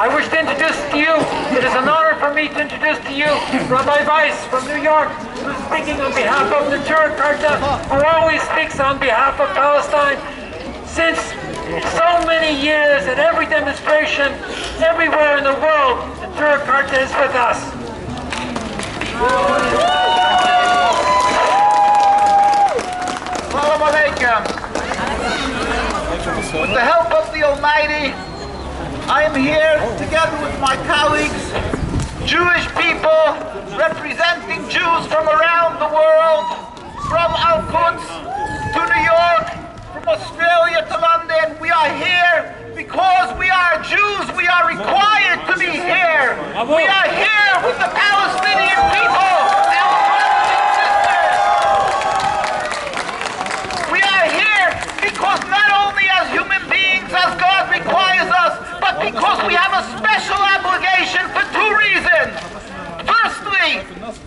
I wish to introduce to you, it is an honor for me to introduce to you Rabbi Weiss from New York, who's speaking on behalf of the Torah Karta, who always speaks on behalf of Palestine. Since so many years at every demonstration, everywhere in the world, the Torah Karta is with us. Shalom Aleichem. With the help of the Almighty, I am here together with my colleagues, Jewish people representing Jews from around the world, from Al-Quds to New York, from Australia to London. We are here because we are Jews. We are required to be here. We are here with the Palestinian people, our brothers and sisters. We are here because not only as human beings, as God requires us, but because we have a special obligation for two reasons. Firstly,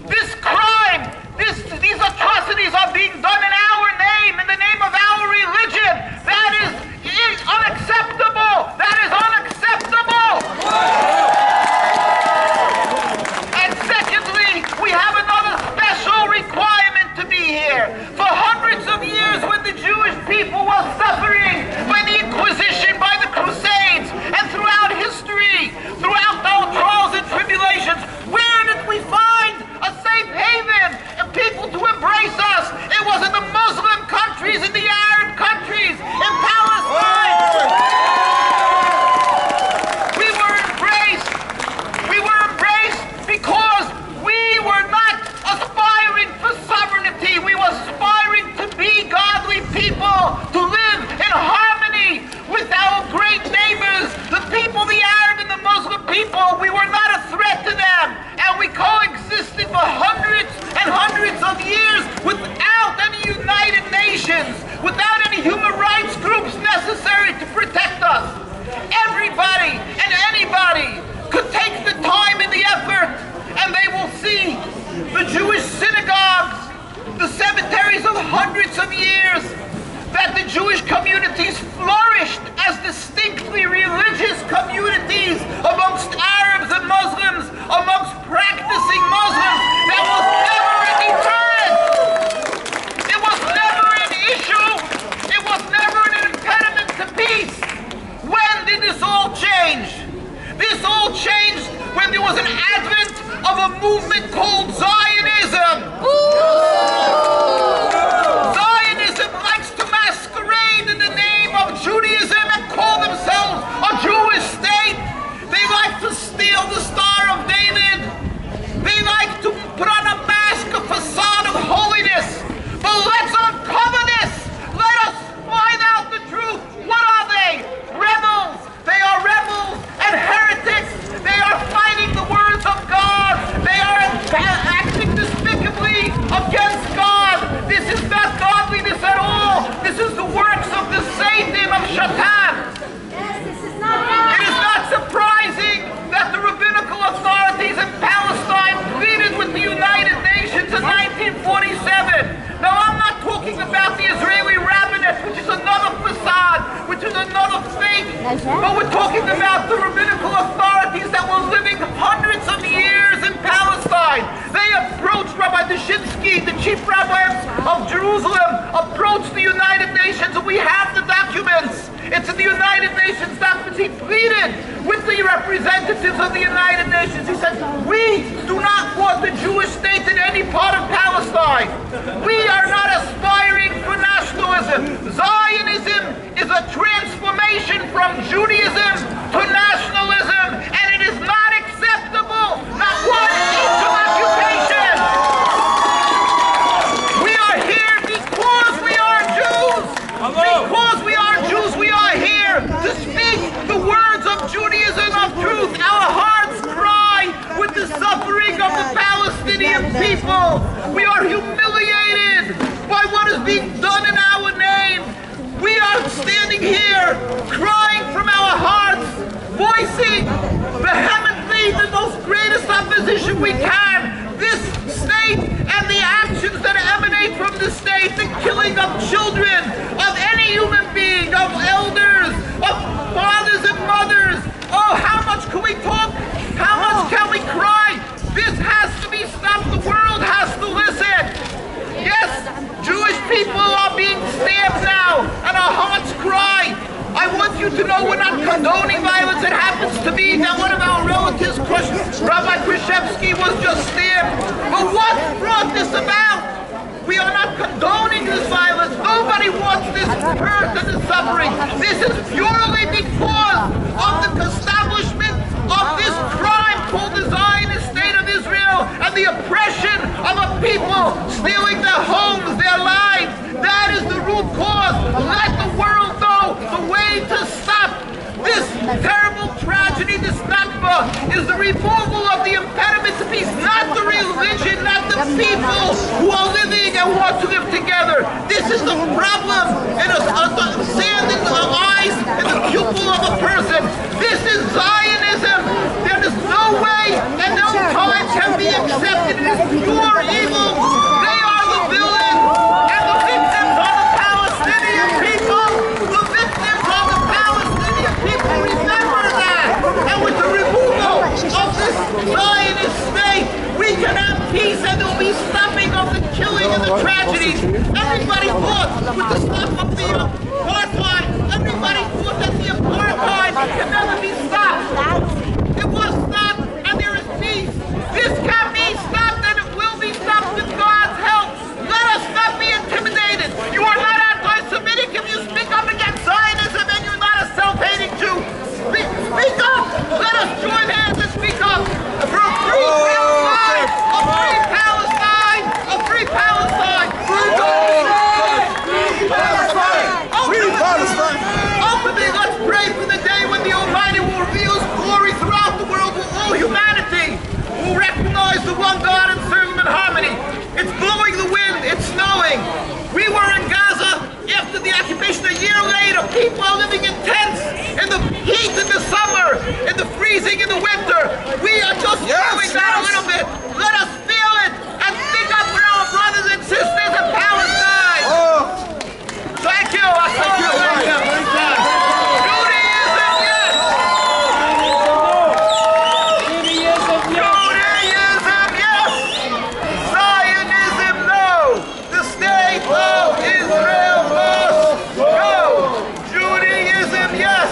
this crime, these atrocities are being done in our name, in the name of our religion. That is unacceptable. That is unacceptable. And secondly, we have another special requirement to be here. For hundreds of years, when the Jewish people were suffering by the Inquisition, by the Crusades, and throughout history, throughout our trials and tribulations, where did we find a safe haven and people to embrace us? It was in the Muslim countries, in the Arab countries, in Palestine. We were embraced because we were not aspiring for sovereignty. We were aspiring to be godly people, to live in harmony with our great neighbors, the people, the Arab and the Muslim people. We were not a threat to them, and we coexisted for hundreds and hundreds of years without any United Nations, without any human rights groups necessary to protect us. Everybody and anybody could take the time and the effort, and they will see the Jewish synagogues, the cemeteries of hundreds of years, that the Jewish communities flourished as distinctly religious communities amongst Arabs and Muslims, amongst practicing Muslims. That was never a deterrent. It was never an issue. It was never an impediment to peace. When did this all change? This all changed when there was an advent of a movement called Zionism. Zionism likes to masquerade in the name of Judaism and call themselves a Jewish state. They like to steal the Star of David. They like to put on a mask, a facade of holiness. But let's uncover this. Let us find out the truth. What are they? Rebels. They are rebels and heretics. They are fighting the words of God. They are acting despicably against God. This is not godliness at all. This is the works of the Satan, of Shatan. It is not surprising that the rabbinical authorities in Palestine pleaded with the United Nations in 1947. Now, I'm not talking about the Israeli rabbinate, which is another facade, which is another fake, but we're talking about the rabbinical authorities that were living hundreds of years in Palestine. They approached Rabbi Dushinsky, the chief rabbi of Jerusalem, approached the United Nations, and we have the documents. It's in the United Nations documents. He pleaded with the representatives of the United Nations. He said, we do not want the Jewish state in any part of Palestine. We are not aspiring for nationalism. Zionism is a transformation from Judaism to nationalism, and it is not acceptable. Not one inch of occupation. We are here because we are Jews. Because we are Jews, we are here to speak the words of Judaism, of truth. Our hearts cry with the suffering of the Palestinian people. We are humiliated by what is being done in our name. We are standing here you to know we're not condoning violence. It happens to be that one of our relatives, Rabbi Krishevsky, was just stabbed. But what brought this about? We are not condoning this violence. Nobody wants this hurt and this suffering. This is purely because of the establishment of this crime called the Zionist State of Israel and the oppression of a people, stealing their homes, their lives. That is the root cause. Let the world know the way to stop this terrible tragedy, this Nakba, is the removal of the impediment to peace, not the religion, not the people who are living and want to live together. This is the problem, and the sand in the eyes and the pupil of a person. This is Zionism. There is no way and no time can be accepted. It is pure evil. They are the villain, and the victims are the Palestinian people. The victims are the Palestinian people. Remember that. And with the removal of this Zionist state, we can have peace, and there will be stopping of the killing and the tragedies. Everybody thought with the stop of the apartheid, everybody thought that the apartheid can never be stopped. It was stopped, and there is peace. This can be stopped, and it will be stopped with God's help. Let us not be intimidated. You are not anti-Semitic if you speak up against Zionism, and you're not a self-hating Jew. Speak up. Let us join hands and speak up for a free Palestine, a free Palestine, a free Palestine, free Palestine, free Palestine. Ultimately, let's pray for the day when the Almighty will reveal His glory throughout the world, where all humanity will recognize the one God and serve Him in harmony. It's blowing the wind. It's snowing. We were in Gaza after the occupation. A year later, people are living in tents in the heat in the summer, in the freezing in the winter. We are just feeling that a little bit. Let us feel it and think up for our brothers and sisters in Palestine. Thank you. Thank you. Judaism, yes. Judaism, yes. Zionism, no. The state of Israel must go. Judaism, yes.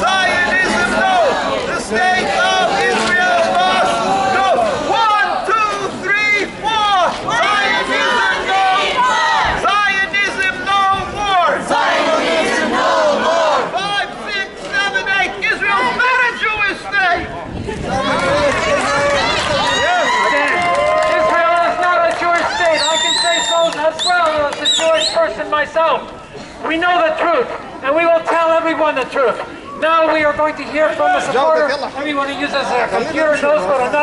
Zionism, no. The state of Israel must go. 1, 2, 3, 4. Zionism, no more. Zionism, no more. Zionism, no more. 5, 6, 7, 8. Israel's not a Jewish state. Israel is not a Jewish state. I can say so as well as a Jewish person myself. We know the truth, and we will tell everyone the truth. Now we are going to hear from a supporter. Everyone who uses a computer knows what another